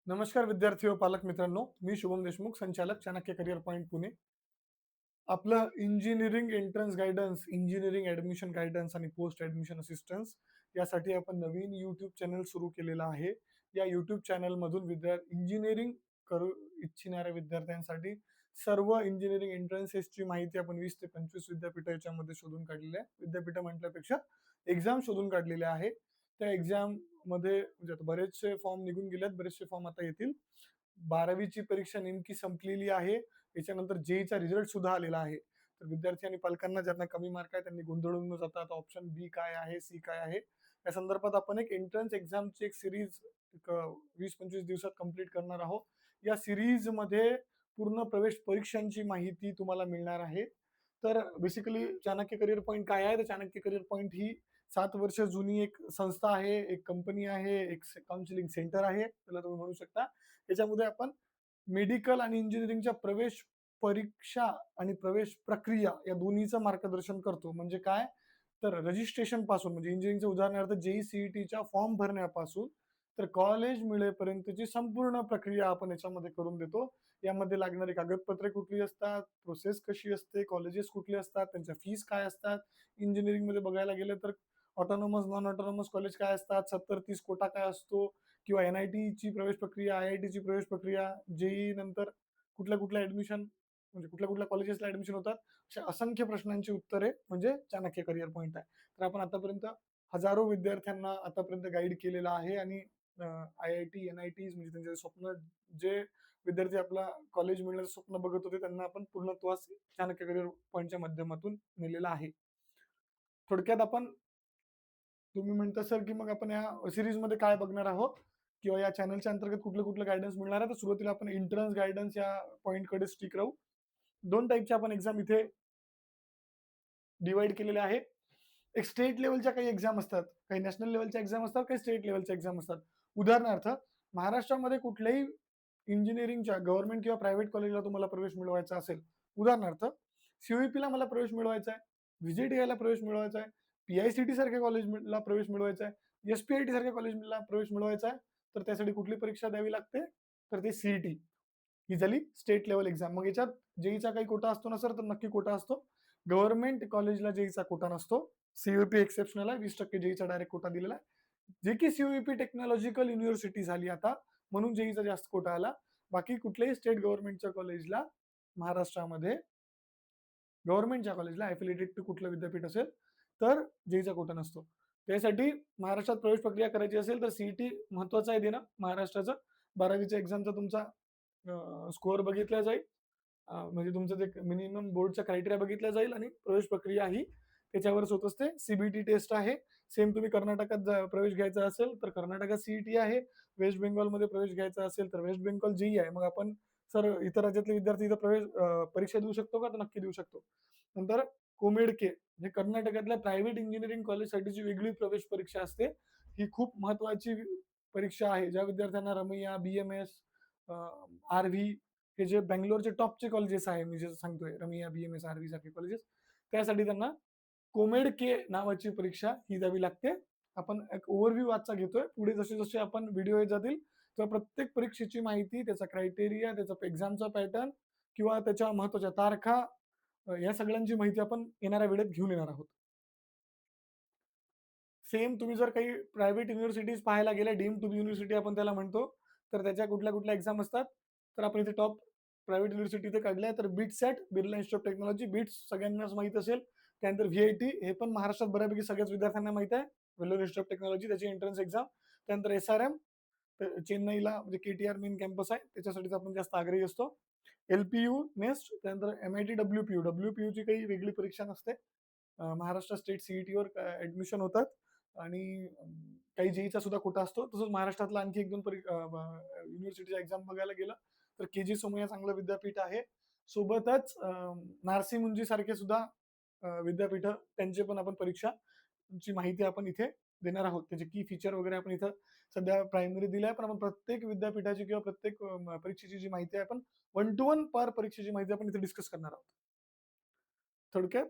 नमस्कार विद्यार्थी व पालक मित्रांनो, मी शुभम देशमुख, संचालक चाणक्य करिअर पॉइंट पुणे. आपलं engineering entrance guidance, engineering admission guidance आणि पोस्ट ॲडमिशन असिस्टन्स यासाठी आपण नवीन यूट्यूब चॅनल सुरू केलेलं आहे. या यूट्यूब चॅनलमधून इंजिनिअरिंग करू इच्छिणाऱ्या विद्यार्थ्यांसाठी सर्व इंजिनिअरिंग एंट्रन्सेसची माहिती आपण 20 ते 25 विद्यापीठ याच्यामध्ये शोधून काढलेली आहे. विद्यापीठ म्हटल्यापेक्षा एक्झाम शोधून काढलेल्या आहे. त्या एक्झाममध्ये म्हणजे आता बरेचसे फॉर्म निघून गेले आहेत, बरेचसे फॉर्म आता येतील. 12वी परीक्षा नेमकी संपलेली आहे. त्याच्यानंतर जेईचा रिझल्ट सुद्धा आलेला आहे. तर विद्यार्थी आणि पालकांना ज्यांना कमी मार्क आहे त्यांनी गोंधळून न जाता आता ऑप्शन बी काय आहे, सी काय आहे, या संदर्भात आपण एक एंट्रन्स एक्झामची एक सीरीज एक 20-25 दिवसात कंप्लीट करणार आहोत. या सीरीजमध्ये पूर्ण प्रवेश परीक्षांची माहिती तुम्हाला मिळणार आहे. तर बेसिकली चाणक्य करिअर पॉइंट काय आहे? तर चाणक्य करिअर पॉइंट ही 7 वर्ष जुनी एक संस्था आहे, एक कंपनी आहे, एक काउन्सिलिंग सेंटर आहे, त्याला तुम्ही म्हणू शकता. त्याच्यामध्ये आपण मेडिकल आणि इंजिनिअरिंगच्या प्रवेश परीक्षा आणि प्रवेश प्रक्रिया या दोन्हीचं मार्गदर्शन करतो. म्हणजे काय? तर रजिस्ट्रेशन पासून म्हणजे इंजिनिअरिंगचं उदाहरणार्थ जेई-सीईटीच्या फॉर्म भरण्यापासून तर कॉलेज मिळेपर्यंतची संपूर्ण प्रक्रिया आपण याच्यामध्ये करून देतो. यामध्ये लागणारी कागदपत्रे कुठली असतात, प्रोसेस कशी असते, कॉलेजेस कुठले असतात, त्यांच्या फीस काय असतात. इंजिनिअरिंगमध्ये बघायला गेलं तर ऑटोनॉमस, नॉन ऑटोनॉमस कॉलेज काय असतात, 70-30 कोटा काय असतो किंवा एन-आय-टीची प्रवेश प्रक्रिया, आय-आय-टीची प्रवेश प्रक्रिया, जेईई नंतर कुठल्या-कुठल्या ॲडमिशन म्हणजे कुठल्या-कुठल्या कॉलेजेसला ॲडमिशन होतात, अशा असंख्य प्रश्नांची उत्तरे म्हणजे चाणक्य करिअर पॉइंट आहे. तर आपण आतापर्यंत हजारो विद्यार्थ्यांना आतापर्यंत गाईड केलेलं आहे आणि आय-आय-टी, एन-आय-टीज म्हणजे त्यांचे स्वप्न जे विद्यार्थी आपला कॉलेज मिळण्याचं स्वप्न बघत होते, त्यांना आपण पूर्णत्वास चाणक्य करिअर पॉइंटच्या माध्यमातून नेलेलं आहे. थोडक्यात आपण तुम्ही म्हणता सर, की मग आपण या सीरीजमध्ये काय बघणार आहोत किंवा या चॅनलच्या अंतर्गत कुठलं-कुठलं गाईडन्स मिळणार आहे. तर सुरुवातीला आपण एंट्रन्स गाईडन्स या पॉइंटकडे स्टिक राहू. 2 टाइपचे आपण एक्झाम इथे डिव्हाईड केलेले आहे. एक स्टेट लेव्हलच्या काही एक्झाम असतात, काही नॅशनल लेव्हलच्या एक्झाम असतात, काही स्टेट लेव्हलच्या एक्झाम असतात. उदाहरणार्थ महाराष्ट्रामध्ये कुठल्याही इंजिनिअरिंगच्या गव्हर्नमेंट किंवा प्रायव्हेट कॉलेजला तुम्हाला प्रवेश मिळवायचा असेल, उदाहरणार्थ सी मला प्रवेश मिळवायचा आहे, व्ही-जे-टी-आयला प्रवेश मिळवायचा आहे, पी-आय-सी-टी सारख्या कॉलेजला प्रवेश मिळवायचा आहे, एस-पी-आय-टी सारख्या कॉलेजला प्रवेश मिळवायचा आहे, तर त्यासाठी कुठली परीक्षा द्यावी लागते? तर ते सी ही झाली स्टेट लेव्हल एक्झाम. मग याच्यात जेईचा काही कोटा असतो ना सर, तर नक्की कोटा असतो. गव्हर्नमेंट कॉलेजला जेईचा कोटा नसतो. सी एक्सेप्शनल आहे. 20% जेईचा डायरेक्ट कोटा दिलेला आहे. जे की सी टेक्नॉलॉजिकल युनिव्हर्सिटी झाली आता, म्हणून जेईचा जास्त कोटा आला. बाकी कुठल्याही स्टेट गव्हर्नमेंटच्या कॉलेजला महाराष्ट्रामध्ये गव्हर्नमेंटच्या कॉलेजला एफिलिएटेड टू कुठलं विद्यापीठ असेल, तर जेईचा कोटा नसतो. त्यासाठी महाराष्ट्रात प्रवेश प्रक्रिया करायची असेल, तर सी महत्वाचं आहे देणं महाराष्ट्राचं. 12वीच्या एक्झामचा तुमचा स्कोअर बघितला जाईल. म्हणजे तुमचं ते मिनिमम बोर्डचा क्रायटेरिया बघितला जाईल आणि प्रवेश प्रक्रिया ही त्याच्यावरच होत असते. सी टेस्ट आहे. सेम तुम्ही कर्नाटकात प्रवेश घ्यायचा असेल, तर कर्नाटकात सी आहे. वेस्ट बेंगॉलमध्ये प्रवेश घ्यायचा असेल, तर वेस्ट बेंगॉल जेईई आहे. मग आपण सर इतर राज्यातले विद्यार्थी इथं परीक्षा देऊ शकतो का? तर नक्की देऊ शकतो. नंतर कोमेडके हे कर्नाटकातल्या प्रायव्हेट इंजिनिअरिंग कॉलेजसाठीची वेगळी प्रवेश परीक्षा असते. ही खूप महत्त्वाची परीक्षा आहे. ज्या विद्यार्थ्यांना रमैया, बी-एम-एस, आर-व्ही हे जे बंगलोरचे टॉपचे कॉलेजेस आहे, मी जे सांगतोय रमैया, बी-एम-एस, आर-व्ही सारखे कॉलेजेस, त्यासाठी त्यांना कोमेड-के नावाची परीक्षा ही द्यावी लागते. आपण एक ओव्हरव्ह्यू आजचा घेतोय. पुढे जसे-जसे आपण व्हिडिओ येत जातील, तेव्हा प्रत्येक परीक्षेची माहिती, त्याचा क्रायटेरिया, त्याचा एक्झामचा पॅटर्न किंवा त्याच्या महत्त्वाच्या तारखा या सगळ्यांची माहिती आपण येणाऱ्या वेळेत घेऊन येणार आहोत. सेम तुम्ही जर काही प्रायव्हेट युनिव्हर्सिटीज पाहायला गेल्या, डीम्ड टू बी युनिव्हर्सिटी आपण त्याला म्हणतो, तर त्याच्या कुठल्या-कुठल्या एक्झाम असतात, तर आपण इथे टॉप प्रायव्हेट युनिव्हर्सिटी इथे काढल्या. तर BITSAT, Birla institute of technology, BITS सगळ्यांनाच माहीत असेल. त्यानंतर व्ही-आय-टी हे पण महाराष्ट्रात बऱ्यापैकी सगळ्याच विद्यार्थ्यांना माहीत आहे. वेल्लोर इन्स्टिट्यूट ऑफ टेक्नॉलॉजी त्याची एंट्रन्स एक्झाम. त्यानंतर एस-आर-एम चेन्नईला म्हणजे के-टी-आर मेन कॅम्पस आहे. त्याच्यासाठीच आपण जास्त आग्रही असतो. एल-पी-यू, नेस्ट, त्यानंतर एम-आय-टी, डब्ल्यू-पी-यू. डब्ल्यू-पी-यूची काही वेगळी परीक्षा नसते. महाराष्ट्र स्टेट सी-ई-टीवर ॲडमिशन होतात आणि काही जेईचा सुद्धा कोटा असतो. तसंच महाराष्ट्रातला आणखी 1-2 युनिव्हर्सिटीच्या एक्झाम बघायला गेलं तर के-जी सोमय्या चांगलं विद्यापीठ आहे. सोबतच नार्सी मुंजी सारखे सुद्धा विद्यापीठ त्यांचे पण आपण परीक्षाची माहिती आपण इथे देणार आहोत. त्याचे की फीचर वगैरे आपण इथं सध्या प्रायमरी दिलं आहे. पण आपण प्रत्येक विद्यापीठाची किंवा प्रत्येक परीक्षेची जी माहिती आहे आपण 1 टू 1 पर परीक्षेची माहिती आपण इथे डिस्कस करणार आहोत. थोडक्यात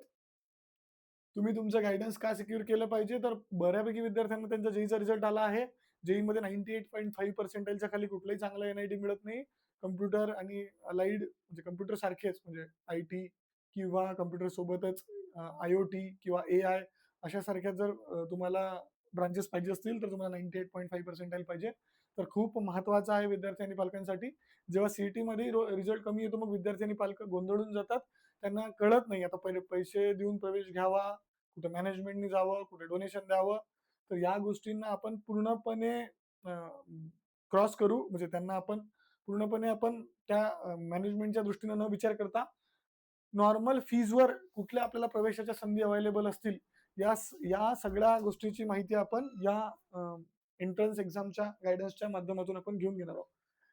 तुम्ही तुमचं गाईडन्स का सिक्युअर केलं पाहिजे? तर बऱ्यापैकी विद्यार्थ्यांना त्यांचा जेईचा रिझल्ट आला आहे. जेईमध्ये 98.5% खाली कुठलाही चांगला एन-आय-टी मिळत नाही. कॉम्प्युटर आणि अलाइड म्हणजे कॉम्प्युटर सारखेच म्हणजे आय-टी किंवा कॉम्प्युटर सोबतच आय-ओ-टी किंवा ए-आय अशासारख्या जर तुम्हाला ब्रांचेस पाहिजे असतील, तर तुम्हाला 98.5% पाहिजे. तर खूप महत्त्वाचं आहे विद्यार्थी आणि पालकांसाठी. जेव्हा सी-ई-टीमध्ये रिझल्ट कमी येतो, मग विद्यार्थी आणि पालक गोंधळून जातात. त्यांना कळत नाही आता पहिले पैसे देऊन प्रवेश घ्यावा, कुठे मॅनेजमेंटनी जावं, कुठे डोनेशन द्यावं. तर या गोष्टींना आपण पूर्णपणे क्रॉस करू म्हणजे त्यांना आपण पूर्णपणे आपण त्या मॅनेजमेंटच्या दृष्टीने न विचार करता नॉर्मल फीजवर कुठल्या आपल्याला प्रवेशाच्या संधी अवेलेबल असतील, या सगळ्या गोष्टीची माहिती आपण या एंट्रन्स एक्झामच्या गाईडन्सच्या माध्यमातून आपण घेऊन घेणार आहोत.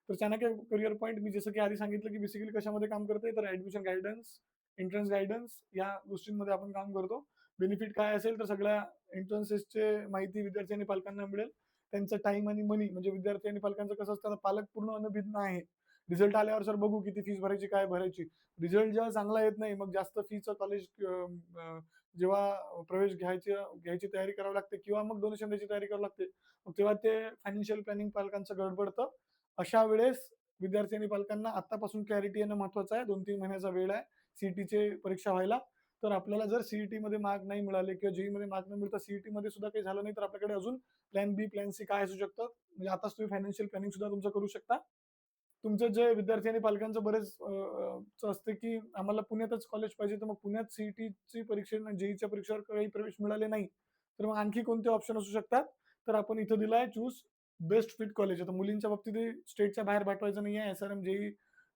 तर चाणक्य करियर पॉइंट मी जसं की आधी सांगितलं, की बेसिकली कशामध्ये काम करते, तर ॲडमिशन गाईडन्स, एंट्रन्स गाईडन्स या गोष्टींमध्ये आपण काम करतो. बेनिफिट काय असेल, तर सगळ्या एंट्रन्सेसचे माहिती विद्यार्थी आणि पालकांना मिळेल. त्यांचा टाईम आणि मनी म्हणजे विद्यार्थी आणि पालकांचं कसं असतं, पालक पूर्ण अनभिज्ञ आहे. रिझल्ट आल्यावर सर बघू किती फीस भरायची, काय भरायची. रिझल्ट जेव्हा चांगला येत नाही, मग जास्त फीचं कॉलेज जेव्हा प्रवेश घ्यायची तयारी करावी लागते किंवा मग डोनेशन द्यायची तयारी करावी लागते. मग तेव्हा ते फायनान्शियल प्लॅनिंग पालकांचं गडबडतं. अशा वेळेस विद्यार्थी आणि पालकांना आत्तापासून क्लॅरिटी येणं महत्त्वाचं आहे. 2-3 महिन्याचा वेळ आहे सी परीक्षा व्हायला. तर आपल्याला जर सी मार्क नाही मिळाले किंवा जेईमध्ये मार्क न मिळता सी सुद्धा काही झालं नाही, तर आपल्याकडे अजून प्लॅन बी, प्लॅन सी काय असू शकतं. म्हणजे आताच तुम्ही फायनान्शियल प्लॅनिंग सुद्धा तुमचं करू शकता. तुमचं जे विद्यार्थी आणि पालकांचं बरेच असतं, की आम्हाला पुण्यातच कॉलेज पाहिजे, तर मग पुण्यात सी-ई-टीची परीक्षे जेईच्या परीक्षेवर काही प्रवेश मिळाले नाही, तर मग आणखी कोणते ऑप्शन असू शकतात? तर आपण इथं दिलाय चूज बेस्ट फिट कॉलेज. आता मुलींच्या बाबतीत स्टेटच्या बाहेर पाठवायचं नाहीये. एस-आर-एम, जेईई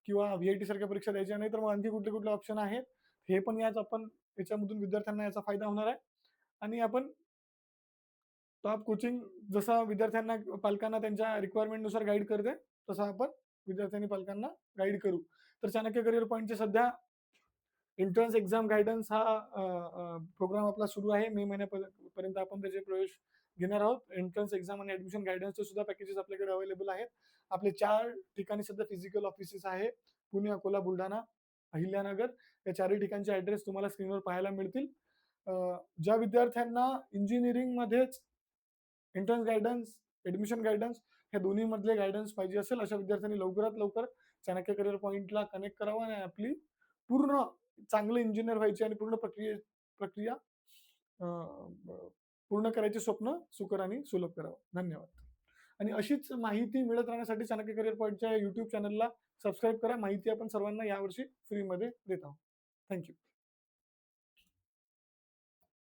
किंवा व्ही-आय-टी सारख्या परीक्षा द्यायच्या नाही, तर मग आणखी कुठले-कुठले ऑप्शन आहेत, हे पण आपण याच्यामधून विद्यार्थ्यांना याचा फायदा होणार आहे. आणि आपण टॉप कोचिंग जसा विद्यार्थ्यांना, पालकांना त्यांच्या रिक्वायरमेंटनुसार गाईड करते, तसं आपण विद्यार्थी आणि पालकांना गाईड करू. तर चाणक्य करियर पॉइंटचे सध्या एंट्रन्स एक्झाम गाईडन्स हा प्रोग्राम आपला सुरू आहे. मे महिन्यापर्यंत आपण त्याचे प्रवेश घेणार आहोत. एंट्रन्स एक्झाम आणि ॲडमिशन गाईडन्सचे सुद्धा पॅकेजेस आपल्याकडे अवेलेबल आहेत. आपले 4 ठिकाणी सध्या फिजिकल ऑफिसेस आहे. पुणे, अकोला, बुलढाणा, अहिल्यानगर या 4ही ठिकाणचे ॲड्रेस तुम्हाला स्क्रीनवर पाहायला मिळतील. अ, ज्या विद्यार्थ्यांना इंजिनिअरिंगमध्येच एंट्रन्स गाईडन्स, ॲडमिशन गाईडन्स ह्या दोन्हीमधले गाईडन्स पाहिजे असेल, अशा विद्यार्थ्यांनी लवकरात लवकर चाणक्य करियर पॉइंटला कनेक्ट करावं आणि आपली पूर्ण चांगलं इंजिनिअर व्हायची आणि पूर्ण प्रक्रिया अ, पूर्ण करायचे स्वप्न सुकर आणि सुलभ करावं. धन्यवाद. आणि अशीच माहिती मिळत राहण्यासाठी चाणक्य करियर पॉइंटच्या YouTube चॅनलला सबस्क्राईब करा. माहिती आपण सर्वांना यावर्षी फ्रीमध्ये देत आहोत. Thank you.